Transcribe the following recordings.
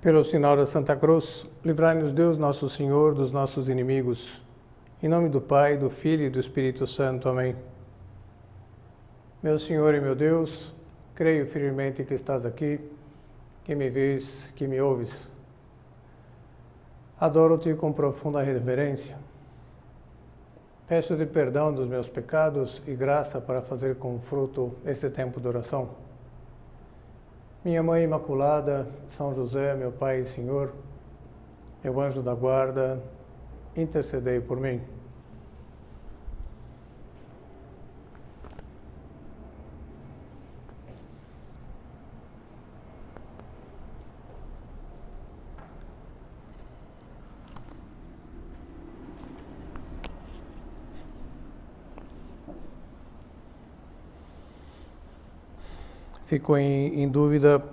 Pelo sinal da Santa Cruz, livrai-nos Deus nosso Senhor dos nossos inimigos. Em nome do Pai, do Filho e do Espírito Santo. Amém. Meu Senhor e meu Deus, creio firmemente que estás aqui, que me vês, que me ouves. Adoro-te com profunda reverência. Peço-te perdão dos meus pecados e graça para fazer com fruto este tempo de oração. Minha Mãe Imaculada, São José, meu Pai e Senhor, meu anjo da guarda, intercedei por mim. Fico em dúvida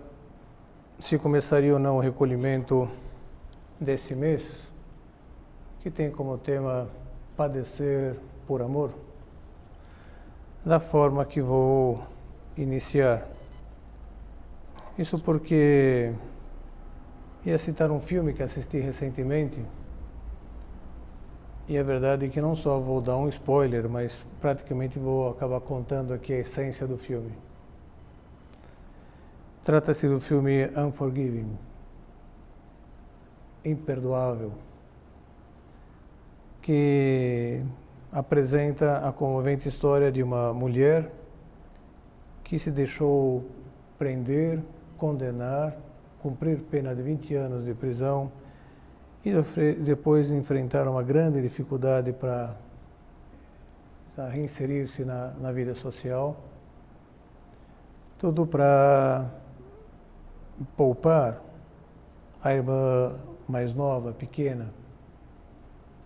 se começaria ou não o recolhimento desse mês, que tem como tema padecer por amor, da forma que vou iniciar. Isso porque ia citar um filme que assisti recentemente, e é verdade que não só vou dar um spoiler, mas praticamente vou acabar contando aqui a essência do filme. Trata-se do filme Unforgiven, Imperdoável, que apresenta a comovente história de uma mulher que se deixou prender, condenar, cumprir pena de 20 anos de prisão e depois enfrentar uma grande dificuldade para reinserir-se na vida social. Tudo para poupar a irmã mais nova, pequena,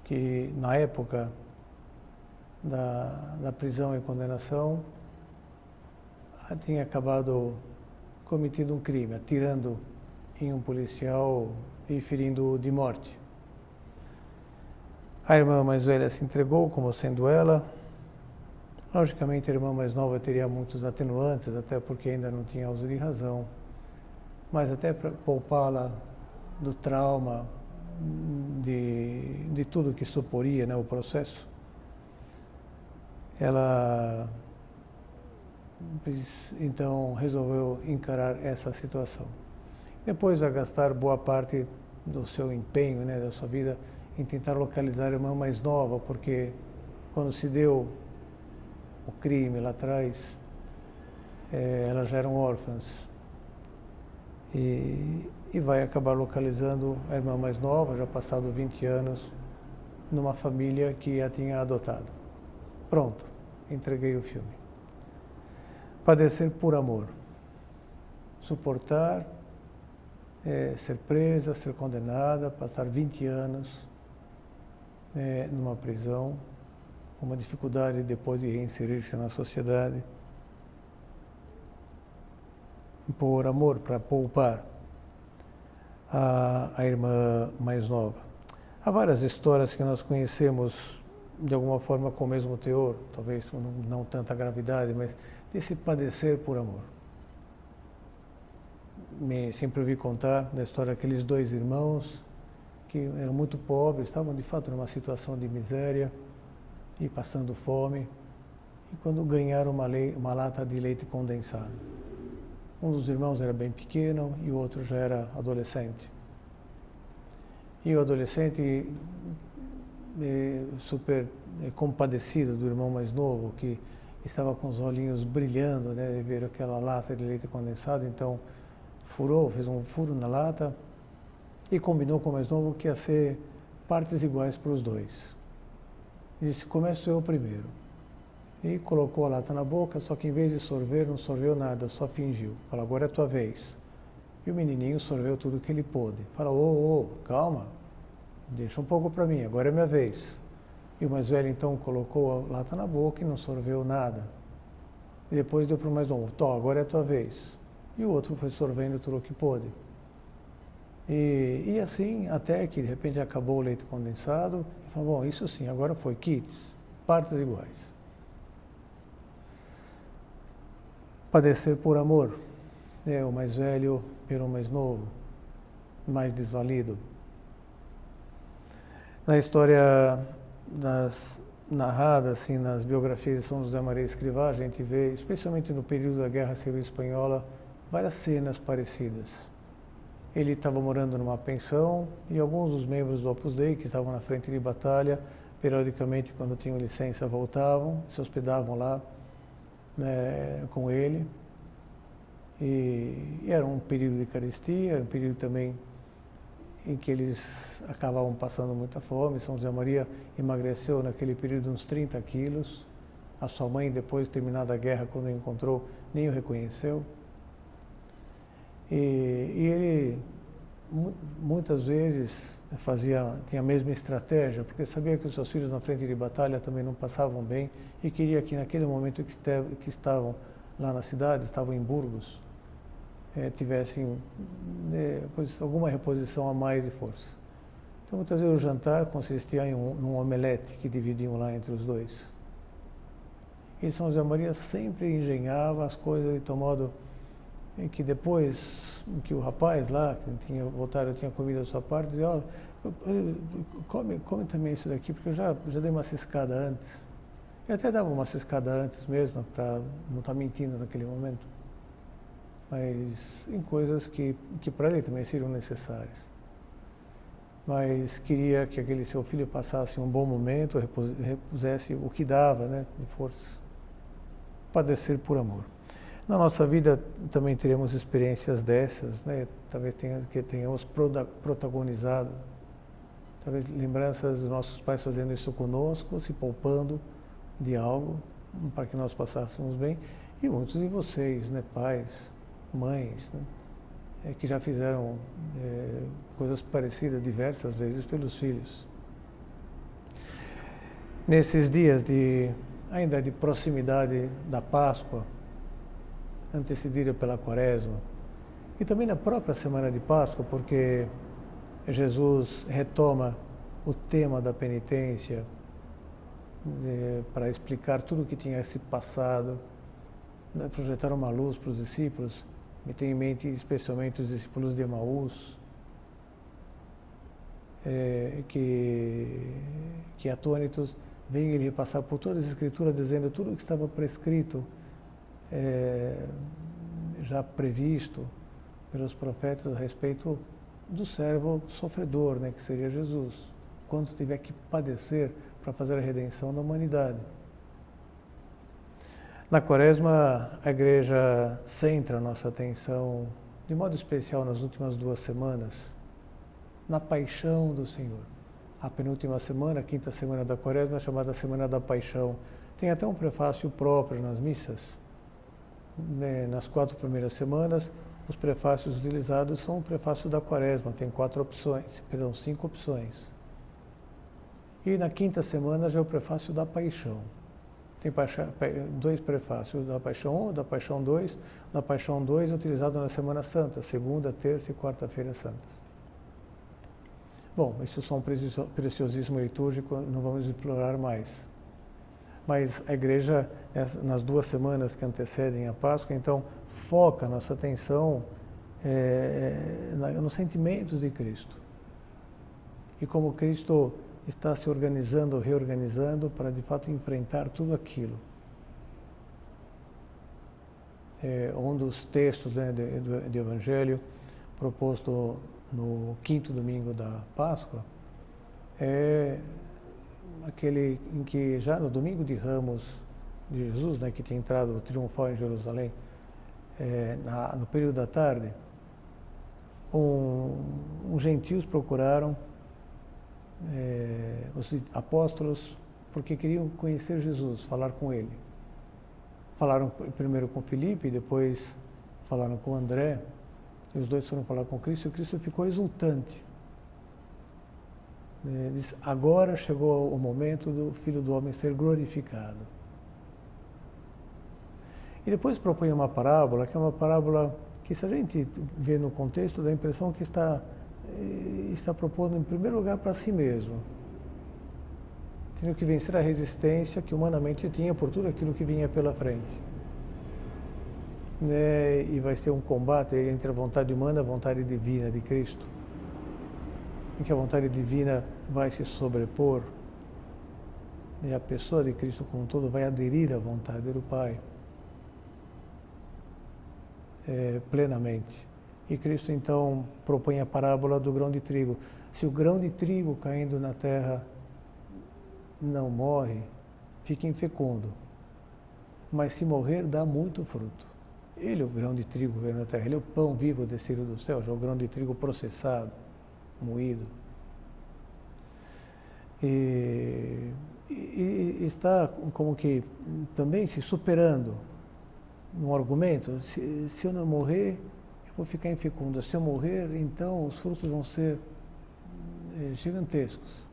que na época da prisão e condenação tinha acabado cometido um crime, atirando em um policial e ferindo-o de morte. A irmã mais velha se entregou como sendo ela. Logicamente, a irmã mais nova teria muitos atenuantes, até porque ainda não tinha uso de razão, mas até para poupá-la do trauma, de tudo que suporia, né, o processo, ela então resolveu encarar essa situação. Depois vai gastar boa parte do seu empenho, né, da sua vida, em tentar localizar a irmã mais nova, porque quando se deu o crime lá atrás, elas já eram órfãs. E vai acabar localizando a irmã mais nova, já passado 20 anos, numa família que a tinha adotado. Pronto, entreguei o filme. Padecer por amor. Suportar, ser presa, ser condenada, passar 20 anos numa prisão, com uma dificuldade depois de reinserir-se na sociedade. Por amor, para poupar a irmã mais nova. Há várias histórias que nós conhecemos de alguma forma com o mesmo teor, talvez não tanta gravidade, mas desse padecer por amor. Sempre ouvi contar da história daqueles dois irmãos que eram muito pobres, estavam de fato numa situação de miséria e passando fome, e quando ganharam uma lata de leite condensado. Um dos irmãos era bem pequeno e o outro já era adolescente. E o adolescente, super compadecido do irmão mais novo, que estava com os olhinhos brilhando, né, de ver aquela lata de leite condensado, então fez um furo na lata e combinou com o mais novo que ia ser partes iguais para os dois. E disse: começo eu primeiro. E colocou a lata na boca, só que em vez de sorver, não sorveu nada, só fingiu. Falou: agora é a tua vez. E o menininho sorveu tudo que ele pôde. Falou: calma, deixa um pouco para mim, agora é minha vez. E o mais velho então colocou a lata na boca e não sorveu nada. E depois deu para o mais novo: agora é a tua vez. E o outro foi sorvendo tudo o que pôde. E assim, até que de repente acabou o leite condensado, e falou: bom, isso sim, agora foi kits, partes iguais. Padecer por amor, o mais velho pelo mais novo. mais desvalido. Na história narrada assim, nas biografias de São José Maria Escrivá, a gente vê, especialmente no período da Guerra Civil Espanhola, várias cenas parecidas. Ele estava morando numa pensão e alguns dos membros do Opus Dei que estavam na frente de batalha, periodicamente, quando tinham licença, voltavam, se hospedavam lá, né, com ele. E era um período de carestia, um período também em que eles acabavam passando muita fome. São José Maria emagreceu naquele período uns 30 quilos. A sua mãe, depois, terminada a guerra, quando o encontrou, nem o reconheceu. E ele, muitas vezes, tinha a mesma estratégia, porque sabia que os seus filhos na frente de batalha também não passavam bem e queria que, naquele momento que estavam lá na cidade, estavam em Burgos, tivessem alguma reposição a mais de força. Então, muitas vezes o jantar consistia num omelete que dividiam lá entre os dois. E São José Maria sempre engenhava as coisas de tal modo que depois que o rapaz lá, que tinha voltado, tinha comido a sua parte, dizia: olha, come também isso daqui, porque eu já dei uma ciscada antes. Eu até dava uma ciscada antes mesmo, para não estar mentindo naquele momento. Mas em coisas que para ele também seriam necessárias. Mas queria que aquele seu filho passasse um bom momento, repusesse o que dava, né, de forças. Padecer por amor. Na nossa vida também teremos experiências dessas, né? Talvez tenhamos protagonizado, talvez lembranças dos nossos pais fazendo isso conosco, se poupando de algo para que nós passássemos bem. E muitos de vocês, né, pais, mães, né, que já fizeram coisas parecidas diversas vezes pelos filhos. Nesses dias ainda de proximidade da Páscoa, antecedida pela Quaresma, e também na própria semana de Páscoa, porque Jesus retoma o tema da penitência para explicar tudo o que tinha se passado, né, projetar uma luz para os discípulos. Me tem em mente especialmente os discípulos de Emaús, que atônitos veem ele passar por todas as escrituras dizendo tudo o que estava prescrito, já previsto pelos profetas a respeito do servo sofredor, né, que seria Jesus, quando tiver que padecer para fazer a redenção da humanidade. Na Quaresma, a Igreja centra a nossa atenção, de modo especial nas últimas 2 semanas, na Paixão do Senhor. A penúltima semana, a 5ª semana da Quaresma, é chamada Semana da Paixão. Tem até um prefácio próprio nas missas. Nas 4 primeiras semanas, os prefácios utilizados são o prefácio da Quaresma, tem 5 opções. E na 5ª semana já é o prefácio da Paixão. Tem 2 prefácios, da Paixão 1, da Paixão 2. Da Paixão 2 utilizado na Semana Santa, segunda, terça e quarta-feira santas. Bom, isso é só um preciosismo litúrgico, não vamos explorar mais. Mas a Igreja, nas 2 semanas que antecedem a Páscoa, então, foca a nossa atenção nos sentimentos de Cristo. E como Cristo está se organizando, reorganizando para, de fato, enfrentar tudo aquilo. Um dos textos, né, do Evangelho, proposto no 5º domingo da Páscoa, é aquele em que já no domingo de Ramos de Jesus, né, que tinha entrado triunfal em Jerusalém, no período da tarde, uns gentios procuraram os apóstolos porque queriam conhecer Jesus, falar com ele. Falaram primeiro com Filipe, depois falaram com André, e os 2 foram falar com Cristo, e Cristo ficou exultante. Diz: agora chegou o momento do Filho do Homem ser glorificado. E depois propõe uma parábola, que é uma parábola que, se a gente vê no contexto, dá a impressão que está propondo em primeiro lugar para si mesmo. Tinha que vencer a resistência que humanamente tinha por tudo aquilo que vinha pela frente. E vai ser um combate entre a vontade humana e a vontade divina de Cristo. em que a vontade divina vai se sobrepor e a pessoa de Cristo como um todo vai aderir à vontade do Pai plenamente. E Cristo então propõe a parábola do grão de trigo. Se o grão de trigo caindo na terra não morre, fica infecundo. Mas se morrer, dá muito fruto. Ele é o grão de trigo que caiu na terra, ele é o pão vivo descido do céu, já é o grão de trigo processado, moído. E está como que também se superando no argumento. Se eu não morrer, eu vou ficar infecundo. Se eu morrer, então os frutos vão ser gigantescos.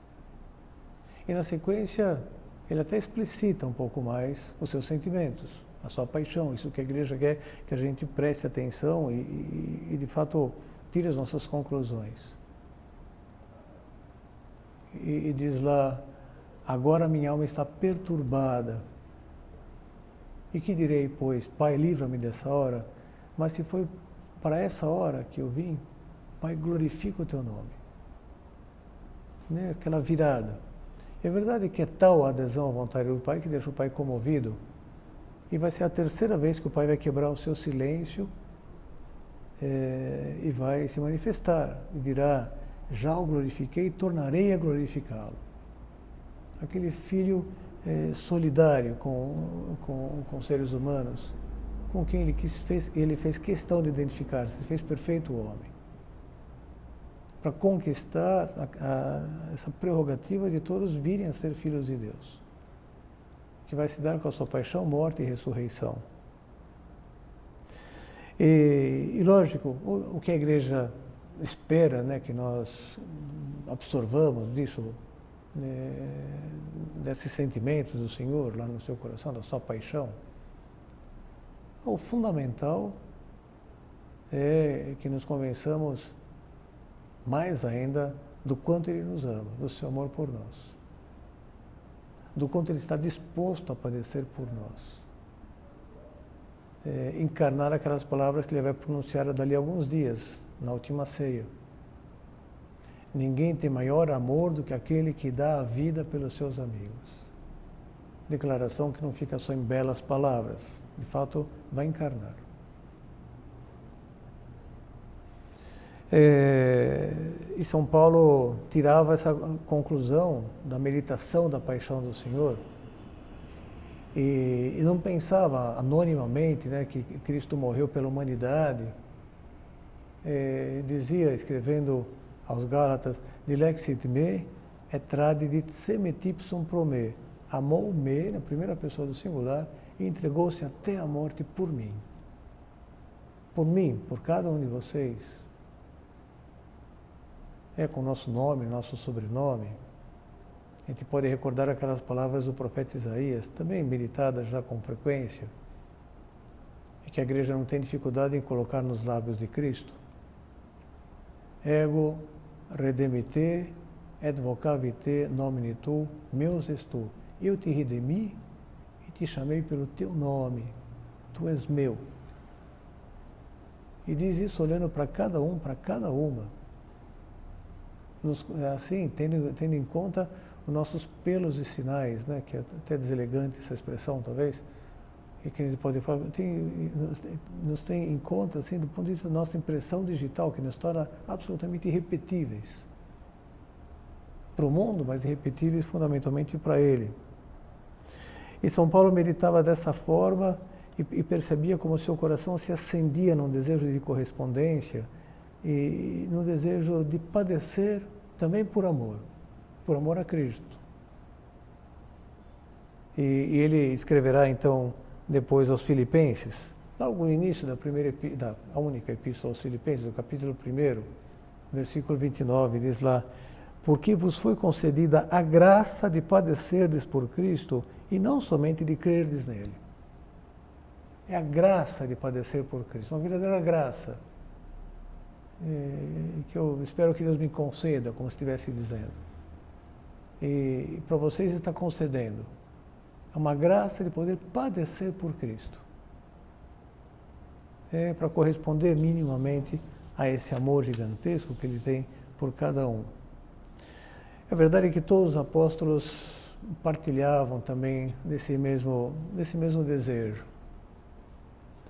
E na sequência, ele até explicita um pouco mais os seus sentimentos, a sua paixão, isso que a igreja quer que a gente preste atenção e de fato, tire as nossas conclusões. E diz lá, agora minha alma está perturbada. E que direi, pois, Pai, livra-me dessa hora? Mas se foi para essa hora que eu vim, Pai, glorifica o teu nome. Né? Aquela virada. É verdade que é tal a adesão à vontade do Pai que deixa o Pai comovido. E vai ser a terceira vez que o Pai vai quebrar o seu silêncio e vai se manifestar. E dirá, já o glorifiquei, tornarei a glorificá-lo. Aquele filho solidário com seres humanos, com quem ele fez questão de identificar-se, fez perfeito homem. Para conquistar essa prerrogativa de todos virem a ser filhos de Deus, que vai se dar com a sua paixão, morte e ressurreição. E lógico, o que a igreja espera, né, que nós absorvamos disso, desses sentimentos do Senhor lá no seu coração, da sua paixão, o fundamental é que nos convençamos mais ainda do quanto Ele nos ama, do seu amor por nós, do quanto Ele está disposto a padecer por nós, encarnar aquelas palavras que Ele vai pronunciar dali a alguns dias, na última ceia. Ninguém tem maior amor do que aquele que dá a vida pelos seus amigos. Declaração que não fica só em belas palavras, de fato vai encarnar. E São Paulo tirava essa conclusão da meditação da paixão do Senhor e não pensava anonimamente, né, que Cristo morreu pela humanidade. Dizia, escrevendo aos Gálatas, dilexit me et tradidit semet ipsum pro me. Amou-me, na primeira pessoa do singular, e entregou-se até a morte por mim. Por mim, por cada um de vocês. Com o nosso nome, nosso sobrenome. A gente pode recordar aquelas palavras do profeta Isaías, também meditadas já com frequência, e que a igreja não tem dificuldade em colocar nos lábios de Cristo. Ego redemite et vocavite nomine tu, meus és tu. Eu te redimi e te chamei pelo teu nome. Tu és meu. E diz isso olhando para cada um, para cada uma. Assim, tendo em conta os nossos pelos e sinais, né, que é até deselegante essa expressão, talvez, e que a gente pode falar, nos tem em conta, assim, do ponto de vista da nossa impressão digital, que nos torna absolutamente irrepetíveis para o mundo, mas irrepetíveis fundamentalmente para Ele. E São Paulo meditava dessa forma e percebia como o seu coração se acendia num desejo de correspondência e no desejo de padecer também por amor a Cristo. E ele escreverá então depois aos Filipenses, logo no início da única epístola aos Filipenses, do capítulo 1, versículo 29, diz lá, porque vos foi concedida a graça de padecerdes por Cristo e não somente de crerdes nele. É a graça de padecer por Cristo, uma verdadeira graça, que eu espero que Deus me conceda, como estivesse dizendo. E para vocês está concedendo. É uma graça de poder padecer por Cristo. Para corresponder minimamente a esse amor gigantesco que Ele tem por cada um. A verdade é que todos os apóstolos partilhavam também desse mesmo desejo.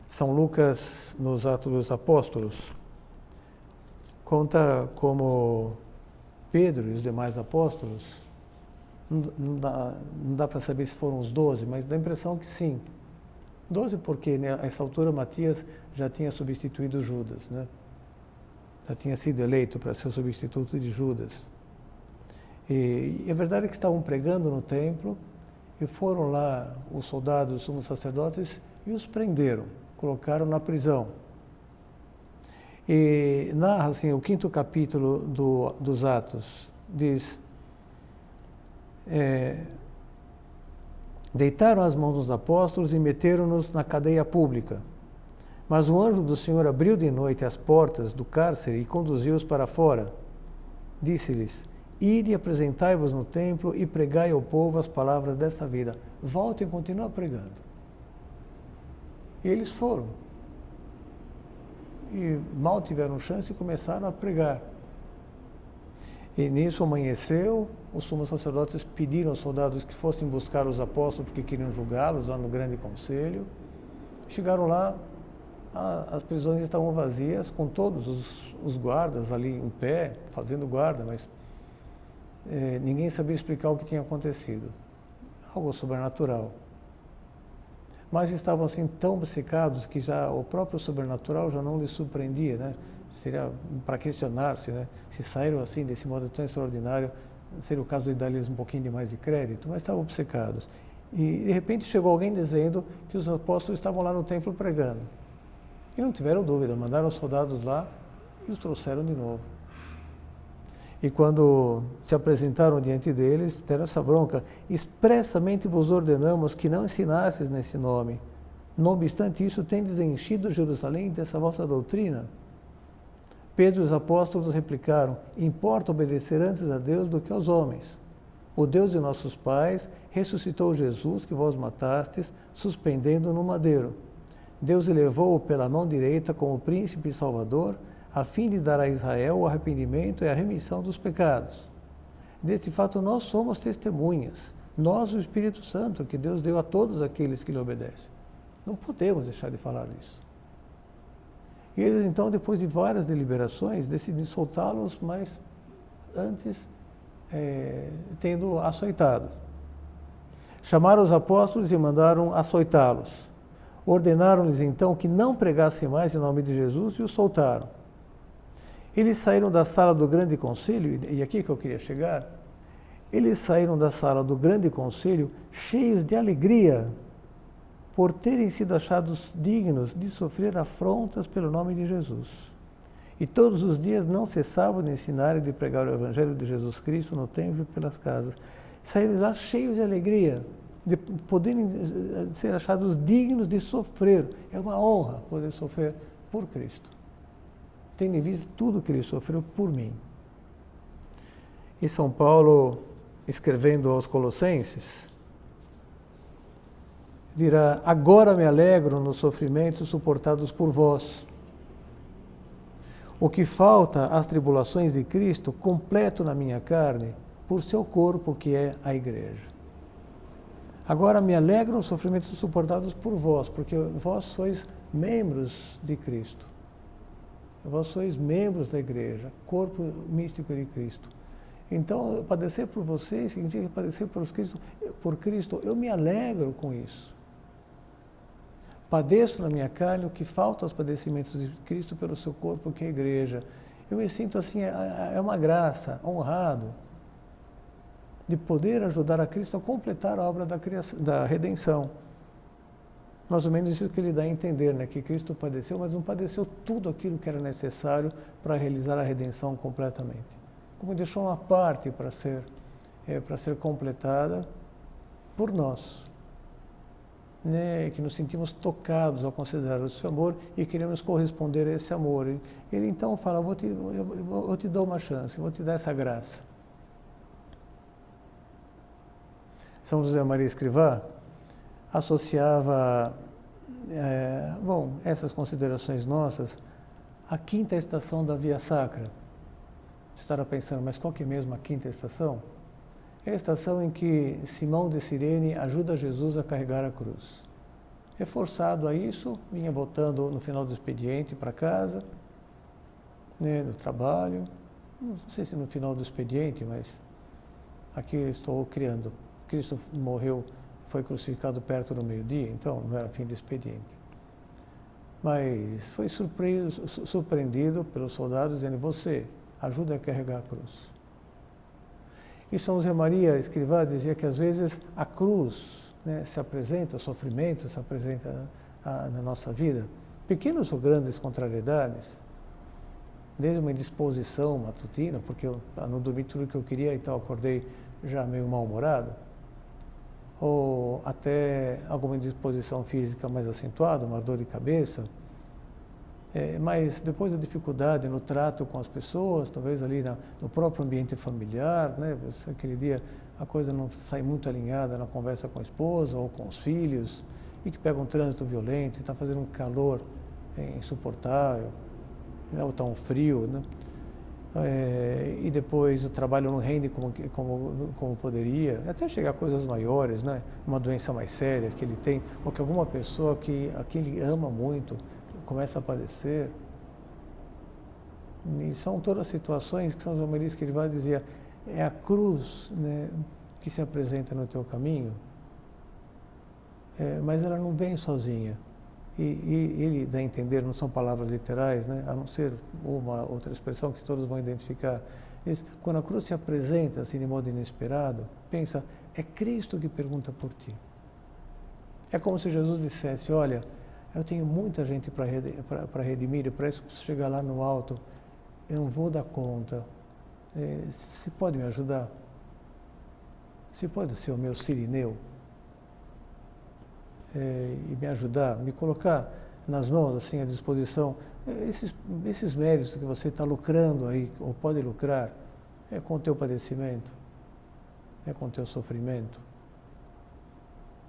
São Lucas, nos Atos dos Apóstolos, conta como Pedro e os demais apóstolos, não dá para saber se foram os 12, mas dá a impressão que sim. 12 porque, né, a essa altura Matias já tinha substituído Judas, né? Já tinha sido eleito para ser o substituto de Judas. E a verdade é que estavam pregando no templo e foram lá os soldados, os sumos sacerdotes, e os prenderam, colocaram na prisão. E narra assim, o 5º capítulo dos Atos, diz: deitaram as mãos dos apóstolos e meteram-nos na cadeia pública. Mas o anjo do Senhor abriu de noite as portas do cárcere e conduziu-os para fora. Disse-lhes: ide e apresentai-vos no templo e pregai ao povo as palavras desta vida. Voltem e continuem pregando. E eles foram. E mal tiveram chance e começaram a pregar. E nisso amanheceu, os sumos sacerdotes pediram aos soldados que fossem buscar os apóstolos porque queriam julgá-los lá no grande conselho. Chegaram lá, as prisões estavam vazias, com todos os guardas ali em pé, fazendo guarda, mas ninguém sabia explicar o que tinha acontecido. Algo sobrenatural. Mas estavam assim tão obcecados que já o próprio sobrenatural já não lhes surpreendia, né? Seria para questionar-se, né? Se saíram assim desse modo tão extraordinário, seria o caso de dar-lhes um pouquinho de mais de crédito, mas estavam obcecados. E de repente chegou alguém dizendo que os apóstolos estavam lá no templo pregando. E não tiveram dúvida, mandaram os soldados lá e os trouxeram de novo. E quando se apresentaram diante deles, deram essa bronca: expressamente vos ordenamos que não ensinasseis nesse nome. Não obstante isso, tendes enchido Jerusalém dessa vossa doutrina. Pedro e os apóstolos replicaram: importa obedecer antes a Deus do que aos homens. O Deus de nossos pais ressuscitou Jesus, que vós matastes, suspendendo no madeiro. Deus elevou-o pela mão direita como príncipe e salvador, a fim de dar a Israel o arrependimento e a remissão dos pecados. Deste fato nós somos testemunhas, nós o Espírito Santo, que Deus deu a todos aqueles que lhe obedecem. Não podemos deixar de falar disso. E eles então, depois de várias deliberações, decidem soltá-los, mas antes tendo açoitado. Chamaram os apóstolos e mandaram açoitá-los. Ordenaram-lhes então que não pregassem mais em nome de Jesus e os soltaram. Eles saíram da sala do grande conselho, e aqui que eu queria chegar, eles saíram da sala do grande conselho cheios de alegria por terem sido achados dignos de sofrer afrontas pelo nome de Jesus. E todos os dias não cessavam de ensinar e de pregar o Evangelho de Jesus Cristo no templo e pelas casas. Saíram lá cheios de alegria, de poderem ser achados dignos de sofrer. É uma honra poder sofrer por Cristo. Tendo em vista tudo que ele sofreu por mim. E São Paulo, escrevendo aos Colossenses, dirá: agora me alegro nos sofrimentos suportados por vós. O que falta às tribulações de Cristo, completo na minha carne, por seu corpo, que é a Igreja. Agora me alegro nos sofrimentos suportados por vós, porque vós sois membros de Cristo. Vós sois membros da Igreja, corpo místico de Cristo. Então, padecer por vocês significa padecer por Cristo. Eu me alegro com isso. Padeço na minha carne o que falta aos padecimentos de Cristo pelo seu corpo, que é a Igreja. Eu me sinto assim, é uma graça, honrado, de poder ajudar a Cristo a completar a obra da redenção. Mais ou menos isso que ele dá a entender, né? Que Cristo padeceu, mas não padeceu tudo aquilo que era necessário para realizar a redenção completamente. Como deixou uma parte para ser completada por nós, né? Que nos sentimos tocados ao considerar o seu amor e queremos corresponder a esse amor. Ele então fala: eu te dou uma chance, vou te dar essa graça. São José Maria Escrivá associava, essas considerações nossas à quinta estação da Via Sacra. Você estará pensando, mas qual que é mesmo a quinta estação? É a estação em que Simão de Cirene ajuda Jesus a carregar a cruz. Reforçado a isso, vinha voltando no final do expediente para casa, né, do trabalho. Não sei se no final do expediente, mas aqui eu estou criando. Cristo morreu, foi crucificado perto do meio-dia, então não era fim do expediente. Mas foi surpreendido pelos soldados dizendo, você ajuda a carregar a cruz. E São José Maria Escrivá dizia que às vezes a cruz, né, se apresenta, o sofrimento se apresenta na nossa vida, pequenas ou grandes contrariedades, desde uma indisposição matutina, porque eu não dormi tudo que eu queria, então acordei já meio mal-humorado, ou até alguma indisposição física mais acentuada, uma dor de cabeça, mas depois da dificuldade no trato com as pessoas, talvez ali no próprio ambiente familiar, né, aquele dia a coisa não sai muito alinhada na conversa com a esposa ou com os filhos, e que pega um trânsito violento, e está fazendo um calor insuportável, né, ou está um frio, né? E depois o trabalho não rende como poderia, até chegar a coisas maiores, né? Uma doença mais séria que ele tem, ou que alguma pessoa a quem ele ama muito começa a padecer. E são todas situações que São João Maria Escrivá dizia, é a cruz, né, que se apresenta no teu caminho, mas ela não vem sozinha. E ele dá a entender, não são palavras literais, né, a não ser uma outra expressão que todos vão identificar. Quando a cruz se apresenta assim de modo inesperado, pensa, é Cristo que pergunta por ti. É como se Jesus dissesse, olha, eu tenho muita gente para redimir, e para isso preciso chegar lá no alto, eu não vou dar conta. Você pode me ajudar? Você pode ser o meu Cirineu? E me ajudar, me colocar nas mãos, assim, à disposição, esses méritos que você está lucrando aí, ou pode lucrar, é com o teu padecimento, é com o teu sofrimento.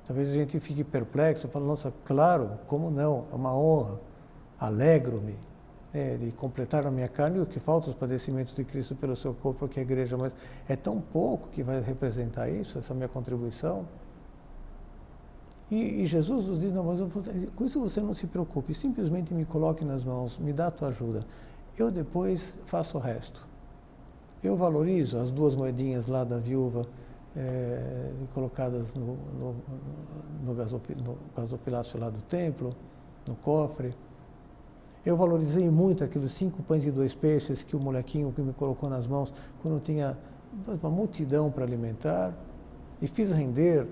Talvez a gente fique perplexo, fala, nossa, claro, como não, é uma honra, alegro-me de completar na minha carne o que falta os padecimentos de Cristo pelo seu corpo, que é a igreja, mas é tão pouco que vai representar isso, essa minha contribuição. E Jesus nos diz, não, mas com isso você não se preocupe, simplesmente me coloque nas mãos, me dá a tua ajuda. Eu depois faço o resto. Eu valorizo as 2 moedinhas lá da viúva, colocadas no gasofilácio lá do templo, no cofre. Eu valorizei muito aqueles 5 pães e 2 peixes que o molequinho que me colocou nas mãos quando eu tinha uma multidão para alimentar, e fiz render.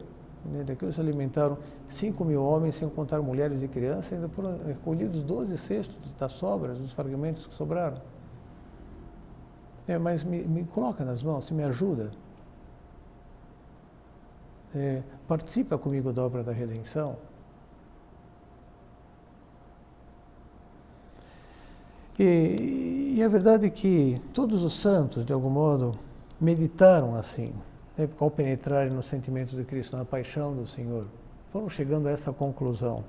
Daquilo se alimentaram 5.000 homens, sem contar mulheres e crianças, ainda foram recolhidos 12 cestos das sobras, dos fragmentos que sobraram. Mas me coloca nas mãos, me ajuda. Participa comigo da obra da redenção. E a verdade é que todos os santos, de algum modo, meditaram assim. Ao penetrarem no sentimento de Cristo, na paixão do Senhor, foram chegando a essa conclusão.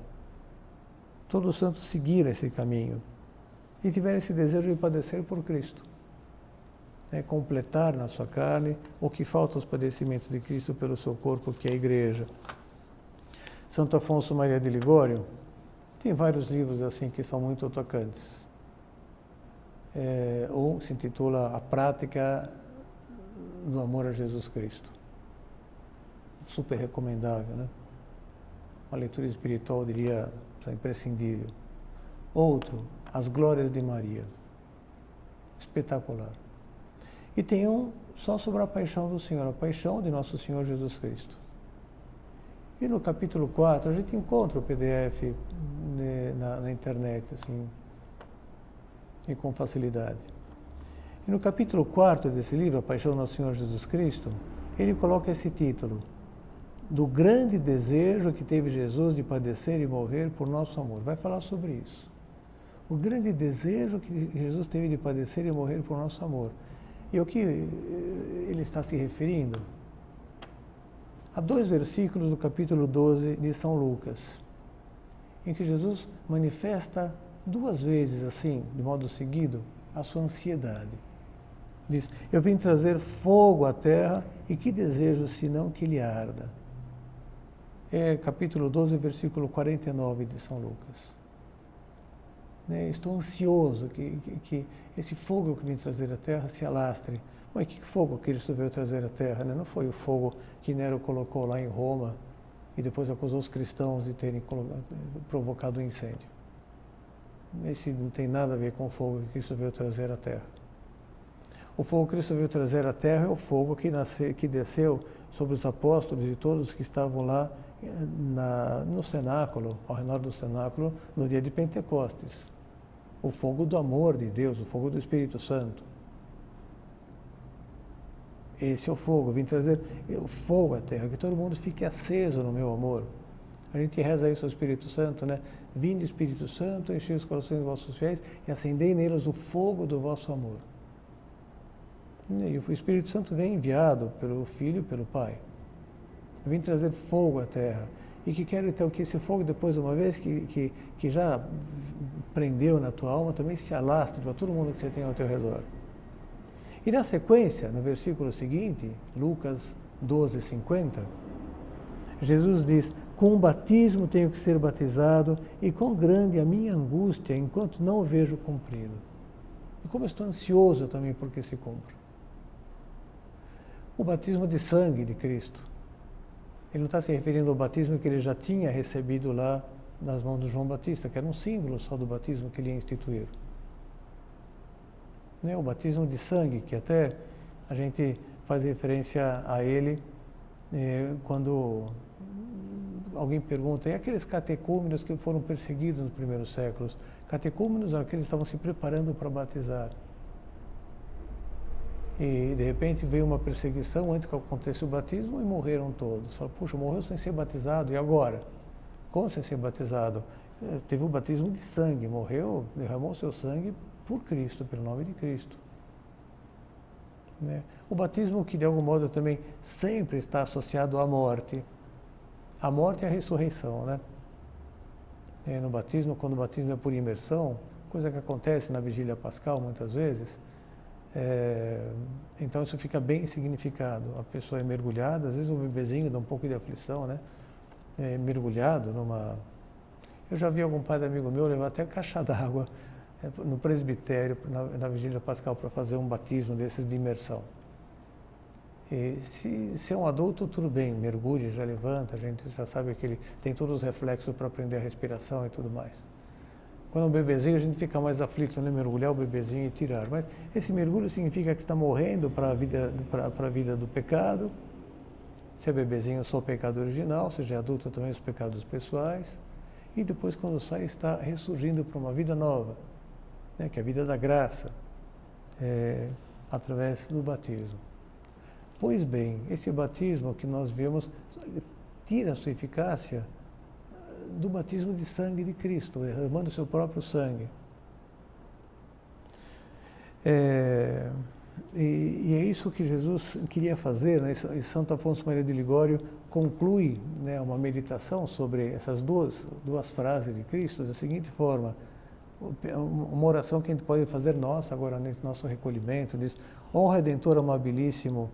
Todos os santos seguiram esse caminho e tiveram esse desejo de padecer por Cristo. Completar na sua carne o que falta aos padecimentos de Cristo pelo seu corpo, que é a Igreja. Santo Afonso Maria de Ligório tem vários livros assim que são muito tocantes. Um se intitula A Prática do Amor a Jesus Cristo. Super recomendável, né? Uma leitura espiritual, eu diria, imprescindível. Outro, As Glórias de Maria. Espetacular. E tem um só sobre a paixão do Senhor, a paixão de Nosso Senhor Jesus Cristo. E no capítulo 4, a gente encontra o PDF na internet, assim, e com facilidade. E no capítulo 4 desse livro, A Paixão do Nosso Senhor Jesus Cristo, ele coloca esse título, do grande desejo que teve Jesus de padecer e morrer por nosso amor. Vai falar sobre isso. O grande desejo que Jesus teve de padecer e morrer por nosso amor. E o que ele está se referindo? Há 2 versículos do capítulo 12 de São Lucas, em que Jesus manifesta 2 vezes, assim, de modo seguido, a sua ansiedade. Diz, eu vim trazer fogo à terra, e que desejo senão que lhe arda. É capítulo 12, versículo 49 de São Lucas. Estou ansioso que esse fogo que vim trazer à terra se alastre. Mas que fogo Cristo veio trazer à terra? Não foi o fogo que Nero colocou lá em Roma e depois acusou os cristãos de terem provocado um incêndio. Esse não tem nada a ver com o fogo que Cristo veio trazer à terra. O fogo que Cristo veio trazer à terra é o fogo que desceu sobre os apóstolos e todos que estavam lá no cenáculo, ao redor do cenáculo, no dia de Pentecostes. O fogo do amor de Deus, o fogo do Espírito Santo. Esse é o fogo, vim trazer o fogo à terra, que todo mundo fique aceso no meu amor. A gente reza isso ao Espírito Santo, né? Vinde Espírito Santo, enchei os corações dos vossos fiéis e acendei neles o fogo do vosso amor. E o Espírito Santo vem enviado pelo Filho e pelo Pai. Eu vim trazer fogo à terra. E que quero então que esse fogo, depois, uma vez que já prendeu na tua alma, também se alastre para todo mundo que você tem ao teu redor. E na sequência, no versículo seguinte, Lucas 12, 50, Jesus diz, com o batismo tenho que ser batizado, e quão grande a minha angústia enquanto não o vejo cumprido. E como eu estou ansioso também por que se cumpra. O batismo de sangue de Cristo. Ele não está se referindo ao batismo que ele já tinha recebido lá nas mãos de João Batista, que era um símbolo só do batismo que ele ia instituir. O batismo de sangue, que até a gente faz referência a ele quando alguém pergunta, e aqueles catecúmenos que foram perseguidos nos primeiros séculos? Catecúmenos eram aqueles que estavam se preparando para batizar. E de repente veio uma perseguição antes que acontecesse o batismo e morreram todos. Fala, puxa, morreu sem ser batizado, e agora? Como sem ser batizado? Teve o batismo de sangue, morreu, derramou seu sangue por Cristo, pelo nome de Cristo. O batismo que de algum modo também sempre está associado à morte. A morte e a ressurreição, né? No batismo, quando o batismo é por imersão, coisa que acontece na vigília pascal muitas vezes, então isso fica bem significado. A pessoa é mergulhada, às vezes o bebezinho dá um pouco de aflição, né? Mergulhado numa... Eu já vi algum padre amigo meu levar até caixa d'água no presbitério, na vigília pascal, para fazer um batismo desses de imersão. E se é um adulto, tudo bem, mergulha, já levanta, a gente já sabe que ele tem todos os reflexos para aprender a respiração e tudo mais. Quando é um bebezinho, a gente fica mais aflito, né? Mergulhar o bebezinho e tirar. Mas esse mergulho significa que está morrendo para a vida do pecado. Se é bebezinho, só o pecado original, se já é adulto, também os pecados pessoais. E depois, quando sai, está ressurgindo para uma vida nova, né? Que é a vida da graça, através do batismo. Pois bem, esse batismo que nós vemos tira a sua eficácia do batismo de sangue de Cristo, derramando o seu próprio sangue. E é isso que Jesus queria fazer, né? E Santo Afonso Maria de Ligório conclui, né, uma meditação sobre essas duas frases de Cristo da seguinte forma, uma oração que a gente pode fazer nós agora nesse nosso recolhimento, diz, ó Redentor amabilíssimo,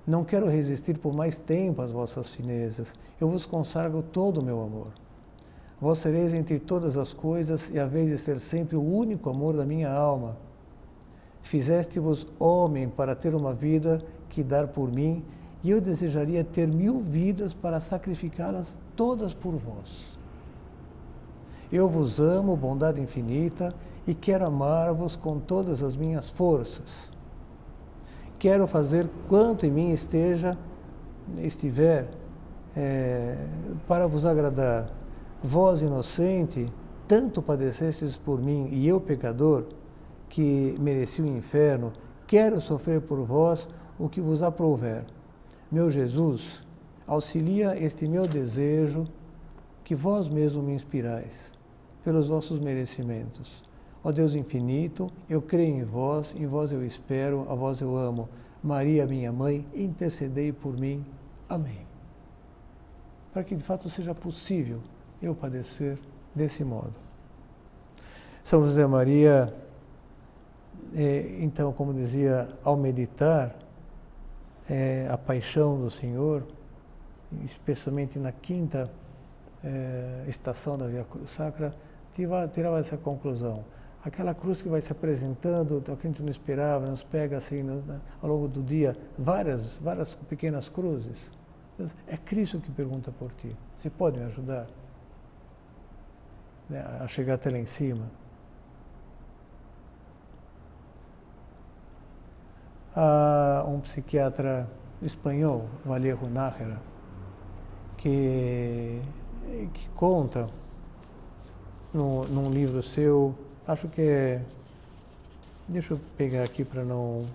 não quero resistir por mais tempo às vossas finezas, eu vos consagro todo o meu amor. Vós sereis entre todas as coisas e haveis de ser sempre o único amor da minha alma. Fizeste-vos homem para ter uma vida que dar por mim, e eu desejaria ter 1000 vidas para sacrificá-las todas por vós. Eu vos amo, bondade infinita, e quero amar-vos com todas as minhas forças. Quero fazer quanto em mim estiver para vos agradar. Vós, inocente, tanto padecestes por mim, e eu, pecador, que mereci o inferno, quero sofrer por vós o que vos aprouver. Meu Jesus, auxilia este meu desejo, que vós mesmo me inspirais, pelos vossos merecimentos. Ó Deus infinito, eu creio em vós eu espero, a vós eu amo. Maria, minha mãe, intercedei por mim. Amém. Para que de fato seja possível eu padecer desse modo. São José Maria então, como dizia, ao meditar, a paixão do Senhor, especialmente na quinta estação da Via Sacra, tirava essa conclusão. Aquela cruz que vai se apresentando, que a gente não esperava, nos pega assim ao longo do dia, várias pequenas cruzes. É Cristo que pergunta por ti. Você pode me ajudar a chegar até lá em cima? Há um psiquiatra espanhol, Vallejo Nájera, que conta num livro seu, acho que é, deixa eu pegar aqui para não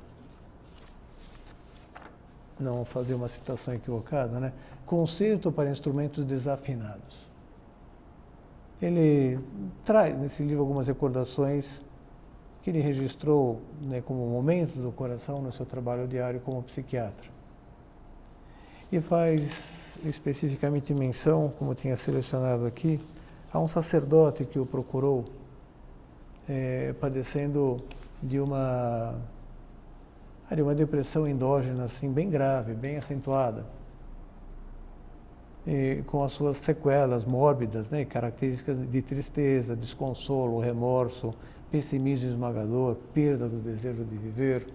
fazer uma citação equivocada, né? Concerto para instrumentos desafinados. Ele traz nesse livro algumas recordações que ele registrou, né, como momentos do coração no seu trabalho diário como psiquiatra. E faz especificamente menção, como tinha selecionado aqui, a um sacerdote que o procurou padecendo de uma depressão endógena assim, bem grave, bem acentuada, com as suas sequelas mórbidas, né, características de tristeza, desconsolo, remorso, pessimismo esmagador, perda do desejo de viver.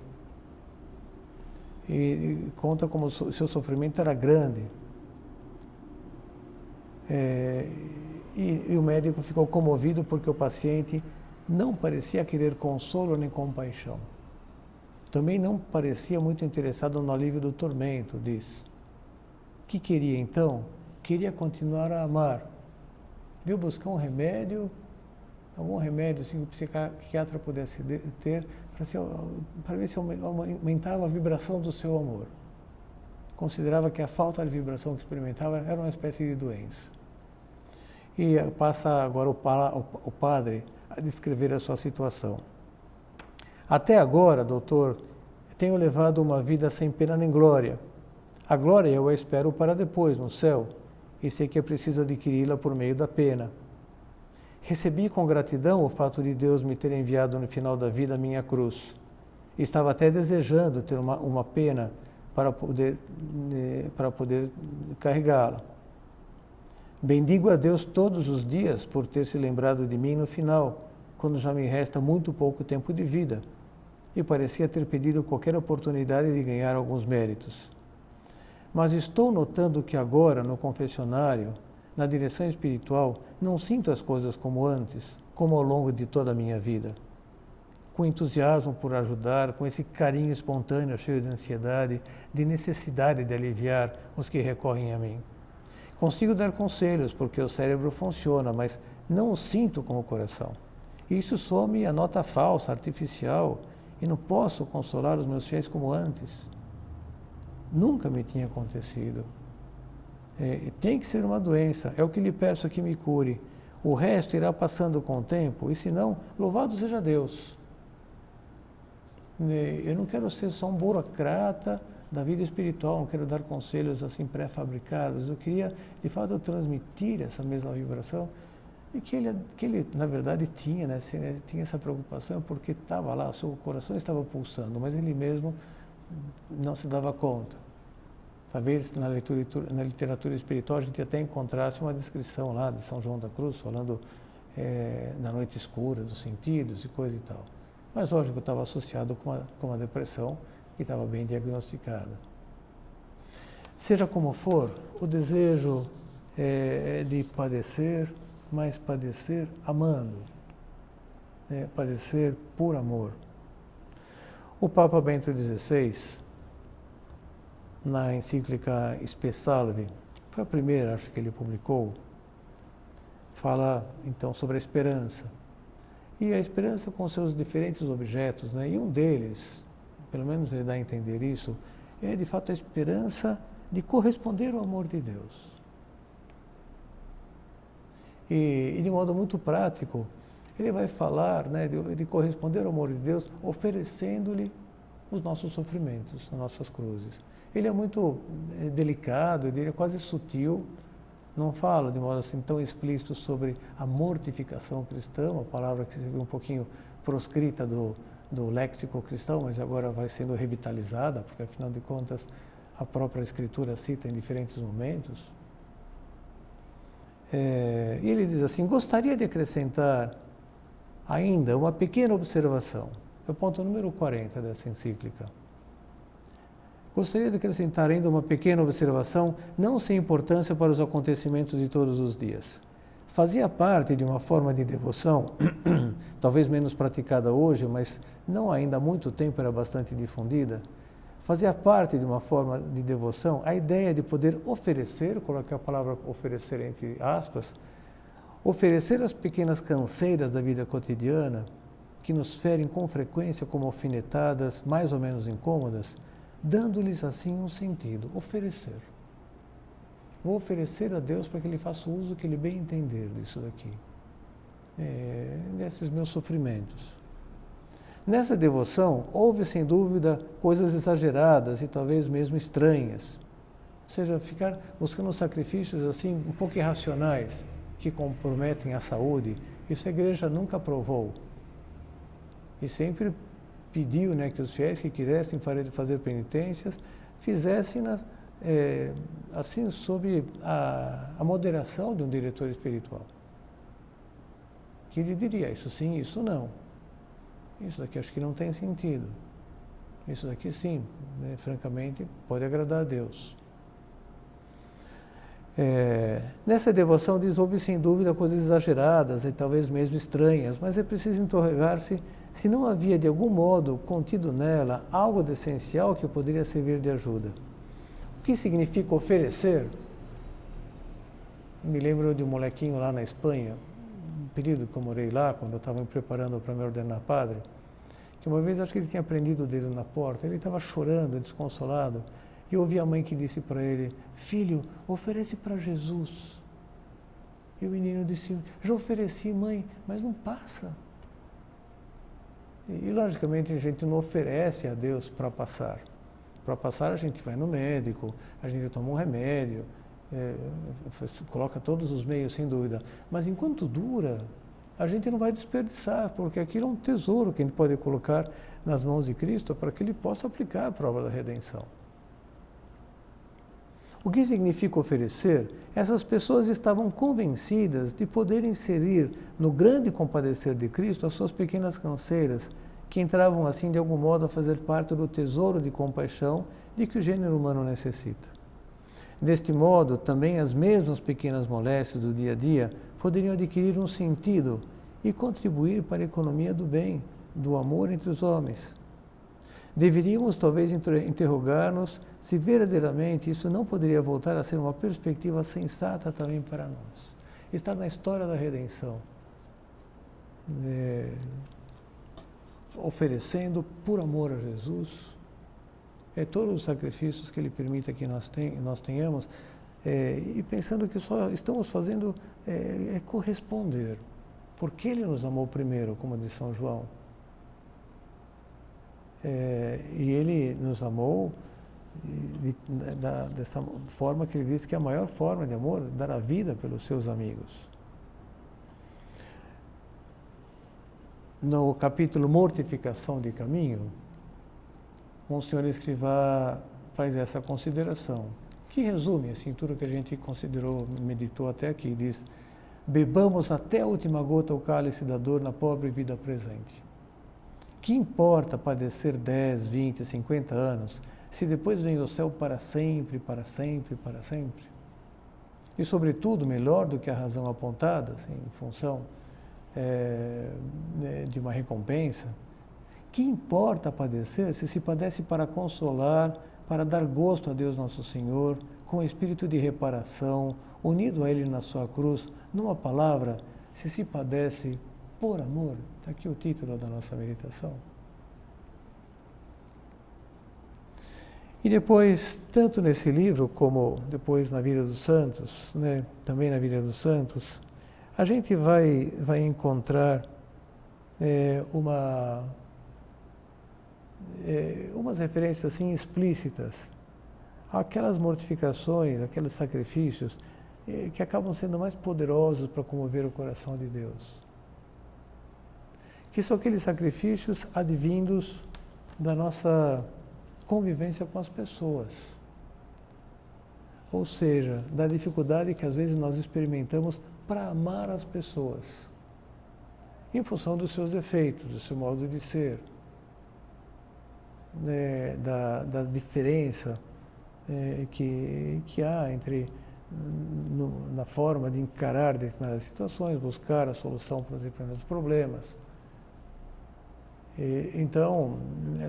E conta como o seu sofrimento era grande. E o médico ficou comovido porque o paciente não parecia querer consolo nem compaixão. Também não parecia muito interessado no alívio do tormento, diz. O que queria então? Queria continuar a amar. Veio buscar um remédio, algum remédio assim, que o psiquiatra pudesse ter, para ver se aumentava a vibração do seu amor. Considerava que a falta de vibração que experimentava era uma espécie de doença. E passa agora o padre a descrever a sua situação. Até agora, doutor, tenho levado uma vida sem pena nem glória. A glória eu a espero para depois, no céu, e sei que é preciso adquiri-la por meio da pena. Recebi com gratidão o fato de Deus me ter enviado no final da vida a minha cruz. Estava até desejando ter uma pena para poder carregá-la. Bendigo a Deus todos os dias por ter se lembrado de mim no final, quando já me resta muito pouco tempo de vida, e parecia ter pedido qualquer oportunidade de ganhar alguns méritos. Mas estou notando que agora, no confessionário, na direção espiritual, não sinto as coisas como antes, como ao longo de toda a minha vida. Com entusiasmo por ajudar, com esse carinho espontâneo, cheio de ansiedade, de necessidade de aliviar os que recorrem a mim. Consigo dar conselhos, porque o cérebro funciona, mas não o sinto com o coração. Isso some a nota falsa, artificial, e não posso consolar os meus fiéis como antes. Nunca me tinha acontecido. Tem que ser uma doença, é o que lhe peço que me cure. O resto irá passando com o tempo, e se não, louvado seja Deus. Eu não quero ser só um burocrata da vida espiritual, não quero dar conselhos assim pré-fabricados. Eu queria, de fato, transmitir essa mesma vibração e que ele na verdade, tinha, né, tinha essa preocupação porque estava lá, o seu coração estava pulsando, mas ele mesmo não se dava conta. Talvez na literatura espiritual a gente até encontrasse uma descrição lá de São João da Cruz, falando da noite escura, dos sentidos e coisa e tal. Mas lógico, estava associado com uma depressão e estava bem diagnosticada. Seja como for, o desejo é de padecer, mas padecer amando, padecer por amor. O Papa Bento XVI, na encíclica Spe Salvi, foi a primeira, acho que ele publicou, fala então sobre a esperança. E a esperança com seus diferentes objetos, né? E um deles, pelo menos ele dá a entender isso, é de fato a esperança de corresponder ao amor de Deus. E de modo muito prático, ele vai falar, né, de corresponder ao amor de Deus, oferecendo-lhe os nossos sofrimentos, as nossas cruzes. Ele é muito delicado, ele é quase sutil, não fala de modo assim tão explícito sobre a mortificação cristã, uma palavra que se viu um pouquinho proscrita do léxico cristão, mas agora vai sendo revitalizada, porque afinal de contas a própria Escritura cita em diferentes momentos. E ele diz assim: gostaria de acrescentar ainda uma pequena observação. É o ponto número 40 dessa encíclica. Gostaria de acrescentar ainda uma pequena observação, não sem importância para os acontecimentos de todos os dias. Fazia parte de uma forma de devoção, talvez menos praticada hoje, mas não ainda há muito tempo era bastante difundida. Fazia parte de uma forma de devoção a ideia de poder oferecer, coloquei a palavra oferecer entre aspas, oferecer as pequenas canseiras da vida cotidiana, que nos ferem com frequência como alfinetadas mais ou menos incômodas, dando-lhes assim um sentido, oferecer. Vou oferecer a Deus para que Ele faça o uso que Ele bem entender disso daqui, desses meus sofrimentos. Nessa devoção, houve sem dúvida coisas exageradas e talvez mesmo estranhas. Ou seja, ficar buscando sacrifícios assim um pouco irracionais, que comprometem a saúde, isso a igreja nunca aprovou. E sempre pediu, né, que os fiéis que quisessem fazer penitências, fizessem-nas assim sob a moderação de um diretor espiritual. Que ele diria, isso sim, isso não. Isso daqui acho que não tem sentido. Isso daqui sim, né, francamente, pode agradar a Deus. Nessa devoção houve sem dúvida coisas exageradas e talvez mesmo estranhas, mas é preciso interrogar-se se não havia de algum modo contido nela algo de essencial que poderia servir de ajuda. O que significa oferecer? Me lembro de um molequinho lá na Espanha, um período que eu morei lá, quando eu estava me preparando para me ordenar padre, que uma vez acho que ele tinha prendido o dedo na porta, ele estava chorando, desconsolado, e eu ouvi a mãe que disse para ele: filho, oferece para Jesus. E o menino disse: já ofereci, mãe, mas não passa. E logicamente a gente não oferece a Deus para passar. Para passar a gente vai no médico, a gente toma um remédio, coloca todos os meios sem dúvida. Mas enquanto dura, a gente não vai desperdiçar, porque aquilo é um tesouro que a gente pode colocar nas mãos de Cristo para que Ele possa aplicar a prova da redenção. O que significa oferecer? Essas pessoas estavam convencidas de poder inserir no grande compadecer de Cristo as suas pequenas canseiras, que entravam assim de algum modo a fazer parte do tesouro de compaixão de que o gênero humano necessita. Deste modo, também as mesmas pequenas moléstias do dia a dia poderiam adquirir um sentido e contribuir para a economia do bem, do amor entre os homens. Deveríamos talvez interrogar-nos se verdadeiramente isso não poderia voltar a ser uma perspectiva sensata também para nós. Está na história da redenção, oferecendo por amor a Jesus, todos os sacrifícios que Ele permita que nós tenhamos, e pensando que só estamos fazendo corresponder, porque Ele nos amou primeiro, como diz São João. E Ele nos amou dessa forma que Ele disse que é a maior forma de amor, dar a vida pelos seus amigos. No capítulo Mortificação de Caminho, Monsenhor Escrivá faz essa consideração, que resume assim, tudo que a gente considerou, meditou até aqui. Diz: bebamos até a última gota o cálice da dor na pobre vida presente. Que importa padecer 10, 20, 50 anos, se depois vem o céu para sempre, para sempre, para sempre? E, sobretudo, melhor do que a razão apontada, assim, em função de uma recompensa, que importa padecer se padece para consolar, para dar gosto a Deus Nosso Senhor, com espírito de reparação, unido a Ele na sua cruz, numa palavra, se padece por amor? Está aqui o título da nossa meditação. E depois, tanto nesse livro como depois na vida dos santos, né, também na vida dos santos, a gente vai encontrar umas referências assim explícitas àquelas mortificações, aqueles sacrifícios que acabam sendo mais poderosos para comover o coração de Deus. que são aqueles sacrifícios advindos da nossa convivência com as pessoas. Ou seja, da dificuldade que às vezes nós experimentamos para amar as pessoas, em função dos seus defeitos, do seu modo de ser, né, da diferença que há entre na forma de encarar determinadas situações, buscar a solução para determinados problemas. Então,